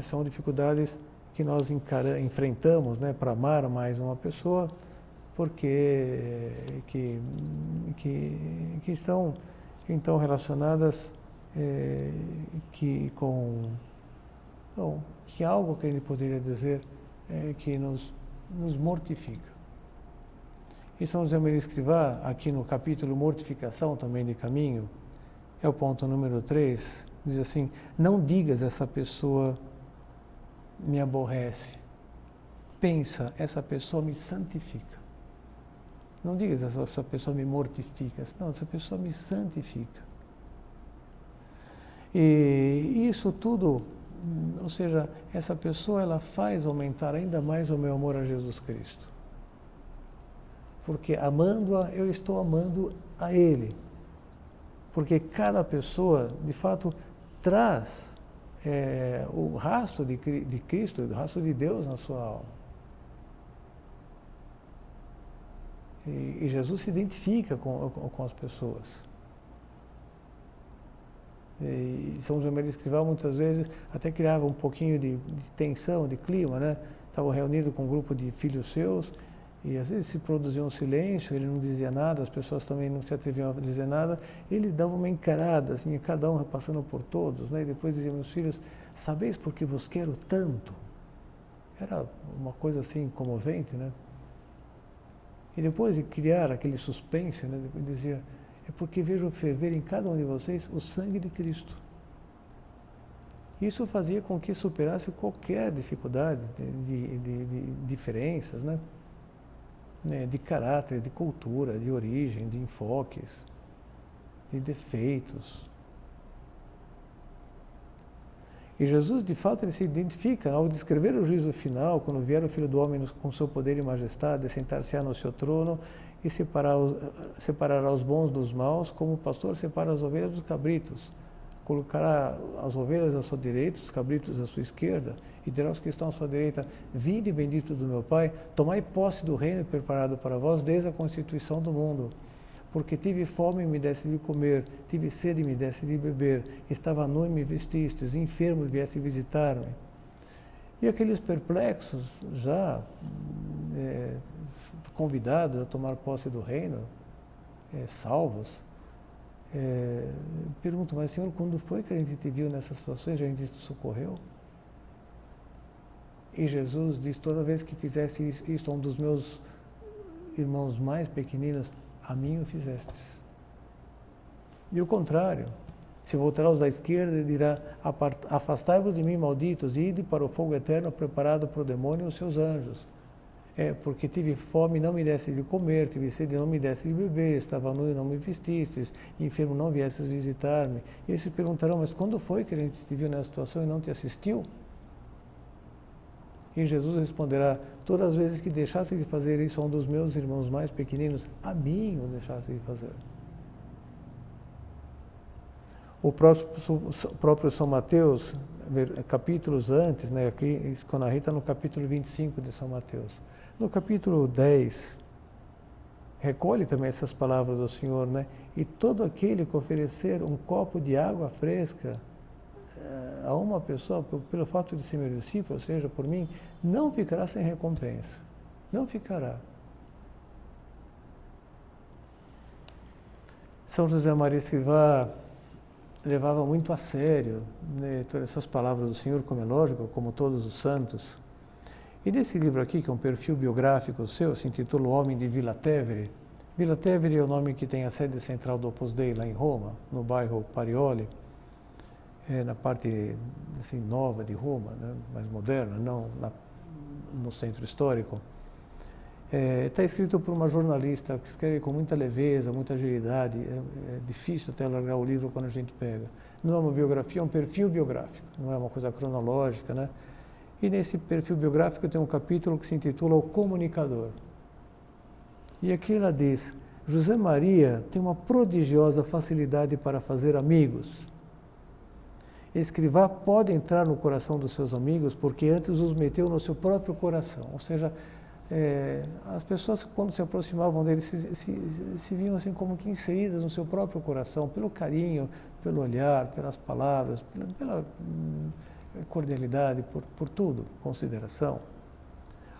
são dificuldades que nós enfrentamos, né, para amar mais uma pessoa, porque que estão então relacionadas que algo que ele poderia dizer que nos mortifica. E São José Maria Escrivá, aqui no capítulo Mortificação também de Caminho, é o ponto número 3, diz assim: não digas essa pessoa me aborrece, pensa, essa pessoa me santifica. Não digas essa pessoa me mortifica, não, essa pessoa me santifica. E isso tudo, ou seja, essa pessoa ela faz aumentar ainda mais o meu amor a Jesus Cristo. Porque amando-a, eu estou amando a Ele. Porque cada pessoa, de fato, traz o rastro de Cristo, o rastro de Deus na sua alma. E Jesus se identifica com as pessoas. E São José Maria Escrivá muitas vezes até criava um pouquinho de tensão, de clima, né? Estava reunido com um grupo de filhos seus e às vezes se produzia um silêncio, ele não dizia nada, as pessoas também não se atreviam a dizer nada, ele dava uma encarada, assim, cada um passando por todos, né? E depois dizia: meus filhos, sabeis por que vos quero tanto? Era uma coisa assim comovente, né? E depois de criar aquele suspense, né? Depois dizia: é porque vejo ferver em cada um de vocês o sangue de Cristo. Isso fazia com que superasse qualquer dificuldade de diferenças, né? De caráter, de cultura, de origem, de enfoques, de defeitos. E Jesus, de fato, ele se identifica ao descrever o juízo final, quando vier o Filho do Homem com seu poder e majestade, sentar-se-á no seu trono e separará os bons dos maus, como o pastor separa as ovelhas dos cabritos. Colocará as ovelhas à sua direita, os cabritos à sua esquerda, e dirá aos que estão à sua direita: vinde, bendito do meu Pai, tomai posse do reino preparado para vós desde a constituição do mundo. Porque tive fome e me deste de comer, tive sede e me deste de beber, estava nu e me vestistes, enfermo e vieste visitar-me. E aqueles perplexos, já convidados a tomar posse do reino, salvos, perguntam: mas Senhor, quando foi que a gente te viu nessas situações, a gente te socorreu? E Jesus diz: toda vez que fizesse isto a um dos meus irmãos mais pequeninos, a mim o fizestes. E o contrário, se voltará aos da esquerda e dirá: afastai-vos de mim, malditos, e ide para o fogo eterno preparado para o demônio e os seus anjos. Porque tive fome e não me deste de comer, tive sede e não me deste de beber, estava nu e não me vestistes, enfermo não viestes visitar-me. E eles se perguntarão: mas quando foi que a gente te viu nessa situação e não te assistiu? E Jesus responderá: todas as vezes que deixasse de fazer isso a um dos meus irmãos mais pequeninos, a mim o deixasse de fazer. O próprio São Mateus, capítulos antes, né, aqui, quando a Rita no capítulo 25 de São Mateus. No capítulo 10, recolhe também essas palavras do Senhor, né? E todo aquele que oferecer um copo de água fresca a uma pessoa, pelo fato de ser meu discípulo, ou seja, por mim, não ficará sem recompensa. Não ficará. São José Maria Escrivá levava muito a sério, né, todas essas palavras do Senhor, como é lógico, como todos os santos. E nesse livro aqui, que é um perfil biográfico seu, se intitula O Homem de Villa Tevere. Villa Tevere é o nome que tem a sede central do Opus Dei lá em Roma, no bairro Parioli, na parte assim, nova de Roma, né, mais moderna, não no centro histórico. Está escrito por uma jornalista que escreve com muita leveza, muita agilidade. É difícil até largar o livro quando a gente pega. Não é uma biografia, é um perfil biográfico, não é uma coisa cronológica, né? E nesse perfil biográfico tem um capítulo que se intitula O Comunicador. E aqui ela diz: José Maria tem uma prodigiosa facilidade para fazer amigos. Escrivá pode entrar no coração dos seus amigos porque antes os meteu no seu próprio coração. Ou seja, as pessoas, quando se aproximavam dele, se viam assim como que inseridas no seu próprio coração, pelo carinho, pelo olhar, pelas palavras, pela cordialidade, por tudo, consideração.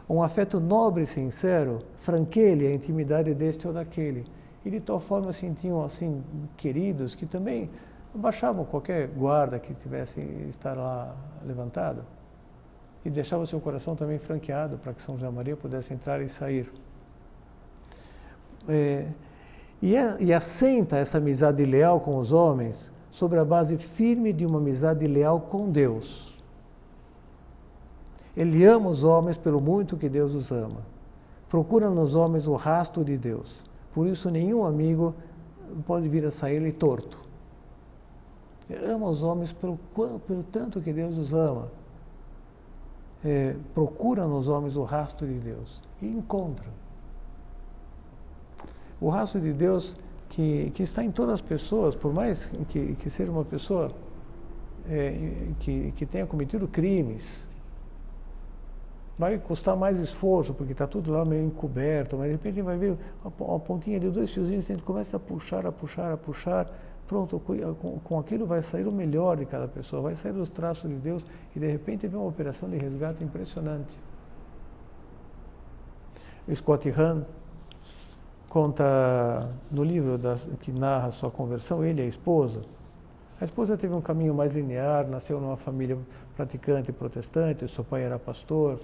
Um afeto nobre e sincero franqueia a intimidade deste ou daquele. E de tal forma se sentiam assim queridos que também baixavam qualquer guarda que tivesse estar lá levantado e deixava seu coração também franqueado para que São José Maria pudesse entrar e sair. E assenta essa amizade leal com os homens sobre a base firme de uma amizade leal com Deus. Ele ama os homens pelo muito que Deus os ama. Procura nos homens o rastro de Deus. Por isso nenhum amigo pode vir a sair-lhe torto. Ele ama os homens pelo tanto que Deus os ama. Procura nos homens o rastro de Deus e encontra. O rastro de Deus que está em todas as pessoas, por mais que seja uma pessoa que tenha cometido crimes, vai custar mais esforço, porque está tudo lá meio encoberto, mas de repente vai ver a pontinha de 2 fiozinhos, a gente começa a puxar, pronto, com aquilo vai sair o melhor de cada pessoa, vai sair os traços de Deus e de repente vem uma operação de resgate impressionante. O Scott Hahn conta no livro que narra a sua conversão, ele e a esposa. A esposa teve um caminho mais linear, nasceu numa família praticante protestante, o seu pai era pastor.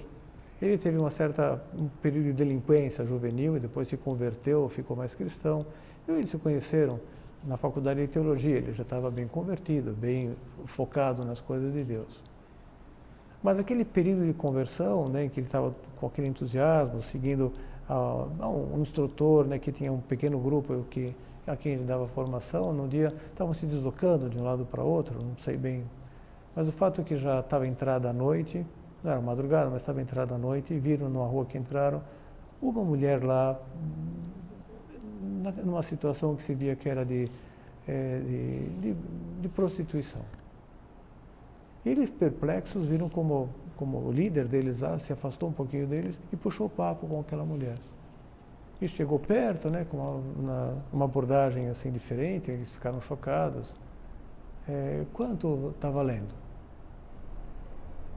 Ele teve um período de delinquência juvenil e depois se converteu, ficou mais cristão. E eles se conheceram na faculdade de teologia, ele já estava bem convertido, bem focado nas coisas de Deus. Mas aquele período de conversão, né, em que ele estava com aquele entusiasmo, seguindo um instrutor, né, que tinha um pequeno grupo a quem ele dava formação, num dia estavam se deslocando de um lado para outro, não sei bem. Mas o fato é que já estava entrada a noite, não era madrugada, mas estava entrada a noite, e viram numa rua que entraram uma mulher lá, numa situação que se via que era de prostituição. Eles, perplexos, viram como o líder deles lá se afastou um pouquinho deles e puxou o papo com aquela mulher. E chegou perto, né, com uma abordagem assim diferente, eles ficaram chocados. Quanto está valendo?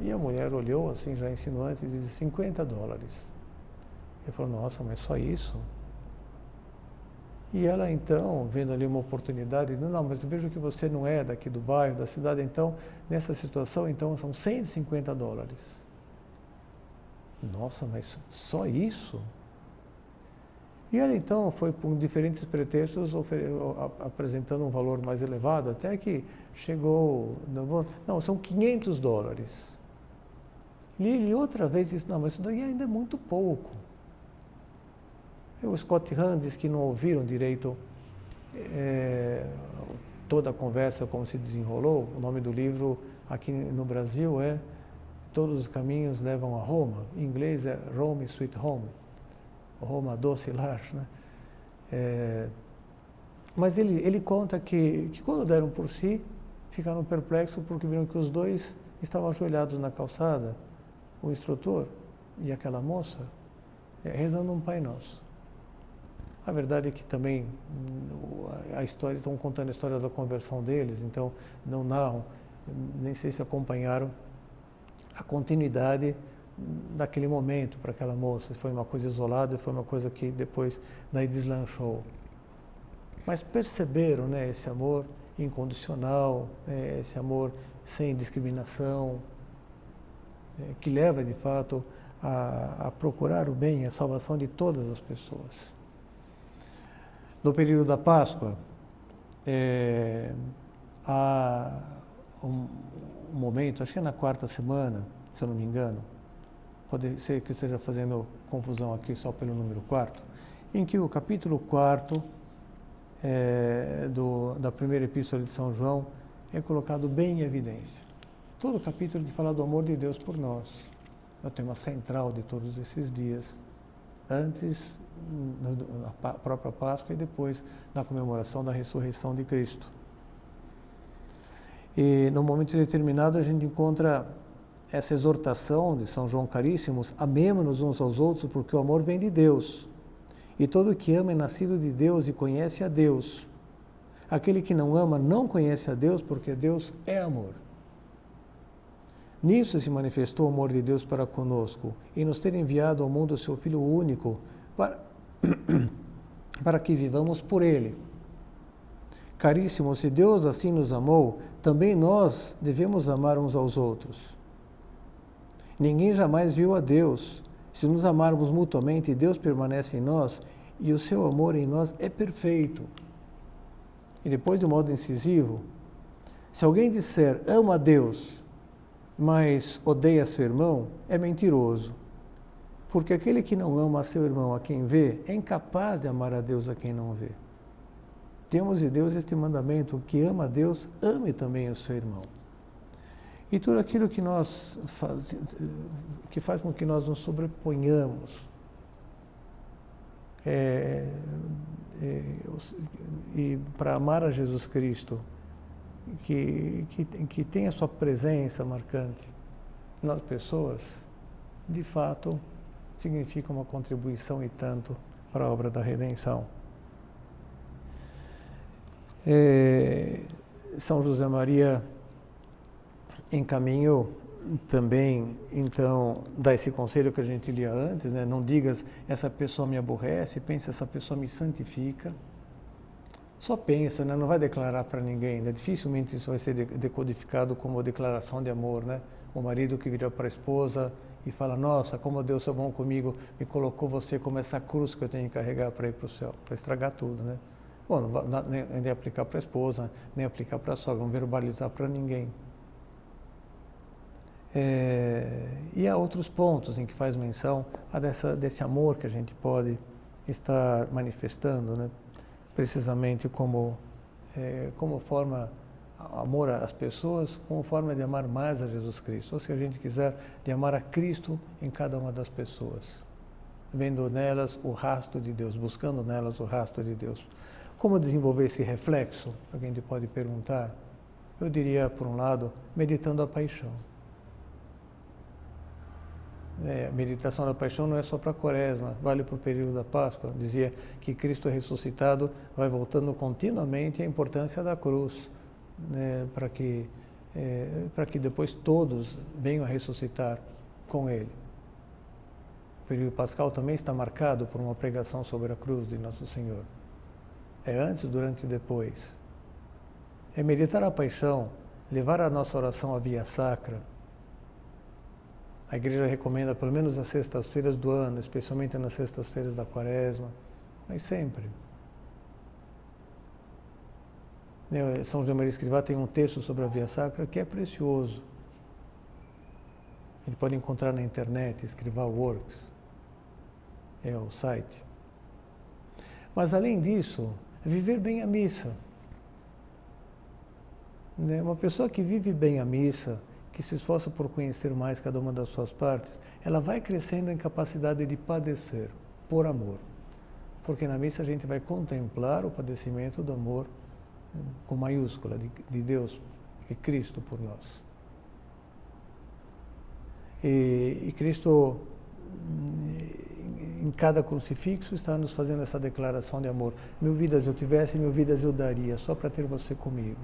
E a mulher olhou assim, já insinuante, e disse $50. Ele falou: nossa, mas só isso? E ela então, vendo ali uma oportunidade, disse: não, mas eu vejo que você não é daqui do bairro, da cidade, então, nessa situação, então, são $150. Nossa, mas só isso? E ela então foi por diferentes pretextos apresentando um valor mais elevado, até que chegou, não, são $500. E ele outra vez disse: não, mas isso daí ainda é muito pouco. O Scott Hahn diz que não ouviram direito toda a conversa, como se desenrolou. O nome do livro aqui no Brasil é Todos os Caminhos Levam a Roma. Em inglês é Rome Sweet Home, Roma Doce Lar, né? Mas ele conta que quando deram por si, ficaram perplexos porque viram que os dois estavam ajoelhados na calçada, o instrutor e aquela moça, rezando um Pai Nosso. A verdade é que também estão contando a história da conversão deles, então não narram, nem sei se acompanharam a continuidade daquele momento para aquela moça. Foi uma coisa isolada, foi uma coisa que depois daí deslanchou. Mas perceberam, né, esse amor incondicional, esse amor sem discriminação, que leva de fato a procurar o bem, a salvação de todas as pessoas. No período da Páscoa, há um momento, acho que é na 4ª semana, se eu não me engano, pode ser que eu esteja fazendo confusão aqui só pelo número 4º, em que o capítulo 4º da primeira epístola de São João é colocado bem em evidência. Todo o capítulo que fala do amor de Deus por nós é o tema central de todos esses dias, antes na própria Páscoa e depois na comemoração da ressurreição de Cristo. E num momento determinado a gente encontra essa exortação de São João Caríssimos: amemo-nos uns aos outros, porque o amor vem de Deus. E todo que ama é nascido de Deus e conhece a Deus. Aquele que não ama não conhece a Deus, porque Deus é amor. Nisso se manifestou o amor de Deus para conosco, em nos ter enviado ao mundo o seu Filho único, para que vivamos por Ele. Caríssimos, se Deus assim nos amou, também nós devemos amar uns aos outros. Ninguém jamais viu a Deus. Se nos amarmos mutuamente, Deus permanece em nós e o seu amor em nós é perfeito. E depois, de um modo incisivo, se alguém disser ama a Deus, mas odeia seu irmão, é mentiroso. Porque aquele que não ama seu irmão a quem vê, é incapaz de amar a Deus a quem não vê. Temos de Deus este mandamento: o que ama a Deus, ame também o seu irmão. E tudo aquilo que que faz com que nós nos sobreponhamos e para amar a Jesus Cristo, que tem a sua presença marcante nas pessoas, de fato, significa uma contribuição e tanto para a obra da redenção. São José Maria encaminhou também, então, dá esse conselho que a gente lia antes, né? Não digas, essa pessoa me aborrece, pensa, essa pessoa me santifica. Só pensa, né? Não vai declarar para ninguém, né? Dificilmente isso vai ser decodificado como declaração de amor, né? O marido que vira para a esposa e fala: nossa, como Deus é bom comigo, me colocou você como essa cruz que eu tenho que carregar para ir para o céu, para estragar tudo, né? Bom, não vai nem aplicar para a esposa, nem aplicar para a sogra, não verbalizar para ninguém. E há outros pontos em que faz menção desse amor que a gente pode estar manifestando, né? Precisamente como forma, amor às pessoas, como forma de amar mais a Jesus Cristo. Ou se a gente quiser, de amar a Cristo em cada uma das pessoas, vendo nelas o rastro de Deus, buscando nelas o rastro de Deus. Como desenvolver esse reflexo? Alguém pode perguntar. Eu diria, por um lado, meditando a paixão. A meditação da paixão não é só para a Quaresma, vale para o período da Páscoa. Dizia que Cristo ressuscitado vai voltando continuamente à importância da cruz, né, para que depois todos venham a ressuscitar com Ele. O período pascal também está marcado por uma pregação sobre a cruz de Nosso Senhor. É antes, durante e depois. É meditar a paixão, levar a nossa oração à via sacra. A igreja recomenda pelo menos as sextas-feiras do ano, especialmente nas sextas-feiras da Quaresma, mas sempre. São José Maria Escrivá tem um texto sobre a Via Sacra que é precioso. Ele pode encontrar na internet, Escrivá Works, é o site. Mas além disso, viver bem a missa. Uma pessoa que vive bem a missa, que se esforça por conhecer mais cada uma das suas partes, ela vai crescendo em capacidade de padecer por amor. Porque na missa a gente vai contemplar o padecimento do amor com maiúscula, de Deus, de Cristo por nós. E Cristo, em cada crucifixo, está nos fazendo essa declaração de amor. 1000 vidas eu tivesse, 1000 vidas eu daria, só para ter você comigo.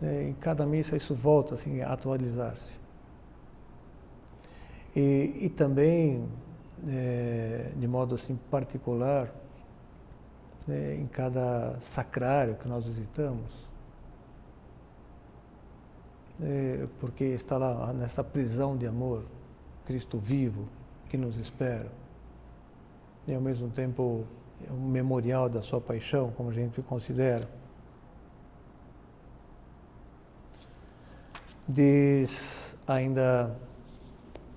Em cada missa isso volta assim, a atualizar-se. E também, de modo assim, particular, em cada sacrário que nós visitamos, porque está lá nessa prisão de amor, Cristo vivo, que nos espera, e ao mesmo tempo é um memorial da sua paixão, como a gente considera. Diz ainda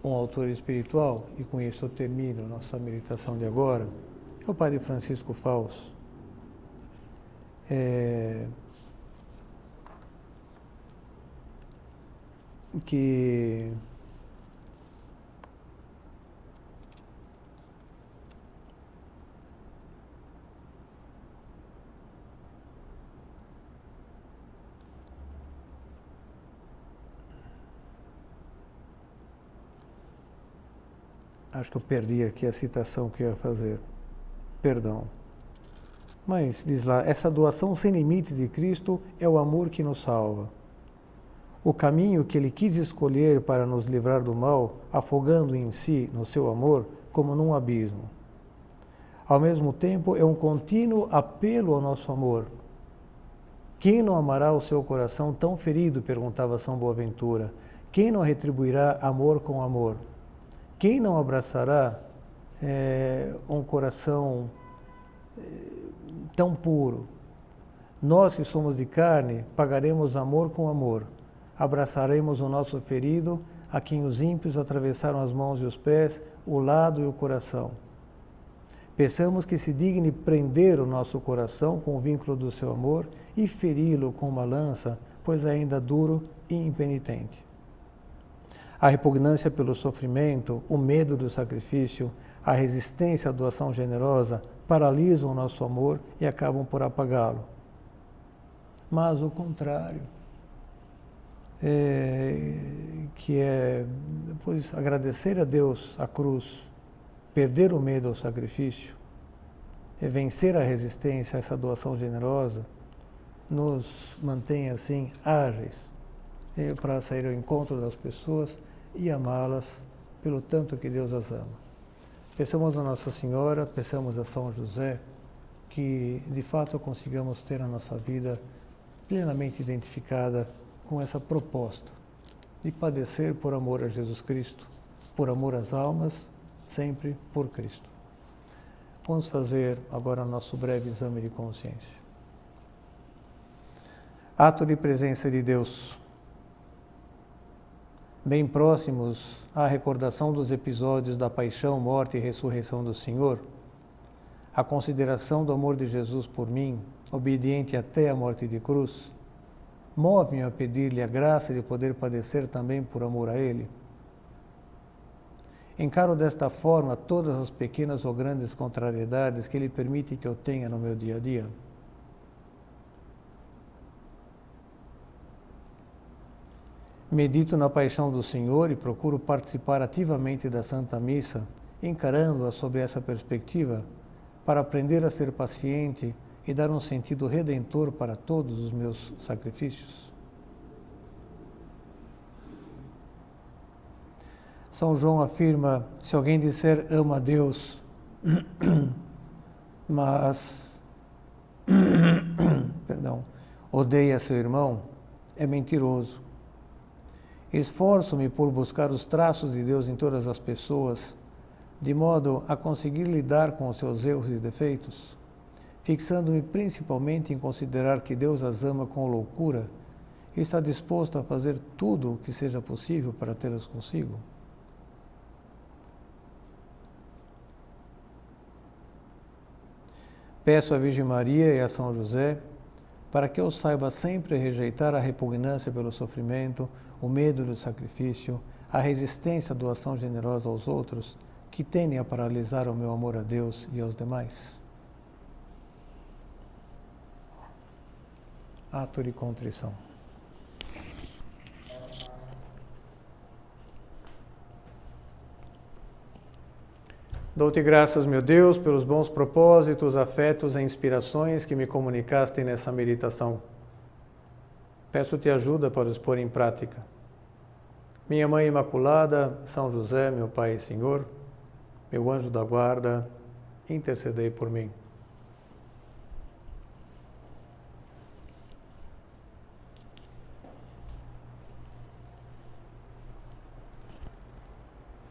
um autor espiritual, e com isso eu termino nossa meditação de agora, é o Padre Francisco Fausto. que acho que eu perdi aqui a citação que eu ia fazer. Perdão. Mas diz lá, essa doação sem limites de Cristo é o amor que nos salva. O caminho que ele quis escolher para nos livrar do mal, afogando em si, no seu amor, como num abismo. Ao mesmo tempo, é um contínuo apelo ao nosso amor. Quem não amará o seu coração tão ferido? Perguntava São Boaventura. Quem não retribuirá amor com amor? Quem não abraçará um coração tão puro? Nós que somos de carne, pagaremos amor com amor. Abraçaremos o nosso ferido, a quem os ímpios atravessaram as mãos e os pés, o lado e o coração. Peçamos que se digne prender o nosso coração com o vínculo do seu amor e feri-lo com uma lança, pois é ainda duro e impenitente. A repugnância pelo sofrimento, o medo do sacrifício, a resistência à doação generosa paralisam o nosso amor e acabam por apagá-lo. Mas o contrário, pois agradecer a Deus a cruz, perder o medo ao sacrifício, vencer a resistência a essa doação generosa, nos mantém assim ágeis para sair ao encontro das pessoas e amá-las pelo tanto que Deus as ama. Peçamos a Nossa Senhora, peçamos a São José, que de fato consigamos ter a nossa vida plenamente identificada com essa proposta de padecer por amor a Jesus Cristo, por amor às almas, sempre por Cristo. Vamos fazer agora nosso breve exame de consciência. Ato de presença de Deus. Bem próximos à recordação dos episódios da paixão, morte e ressurreição do Senhor, a consideração do amor de Jesus por mim, obediente até a morte de cruz, move-me a pedir-lhe a graça de poder padecer também por amor a Ele. Encaro desta forma todas as pequenas ou grandes contrariedades que Ele permite que eu tenha no meu dia a dia. Medito na paixão do Senhor e procuro participar ativamente da Santa Missa, encarando-a sob essa perspectiva, para aprender a ser paciente e dar um sentido redentor para todos os meus sacrifícios. São João afirma, se alguém disser ama a Deus, mas odeia seu irmão, é mentiroso. Esforço-me por buscar os traços de Deus em todas as pessoas, de modo a conseguir lidar com os seus erros e defeitos, fixando-me principalmente em considerar que Deus as ama com loucura e está disposto a fazer tudo o que seja possível para tê-las consigo. Peço à Virgem Maria e a São José para que eu saiba sempre rejeitar a repugnância pelo sofrimento, o medo do sacrifício, a resistência à doação generosa aos outros, que tendem a paralisar o meu amor a Deus e aos demais. Ato de contrição. Dou-te graças, meu Deus, pelos bons propósitos, afetos e inspirações que me comunicaste nessa meditação. Peço-te ajuda para os pôr em prática. Minha Mãe Imaculada, São José, meu Pai e Senhor, meu anjo da guarda, intercedei por mim.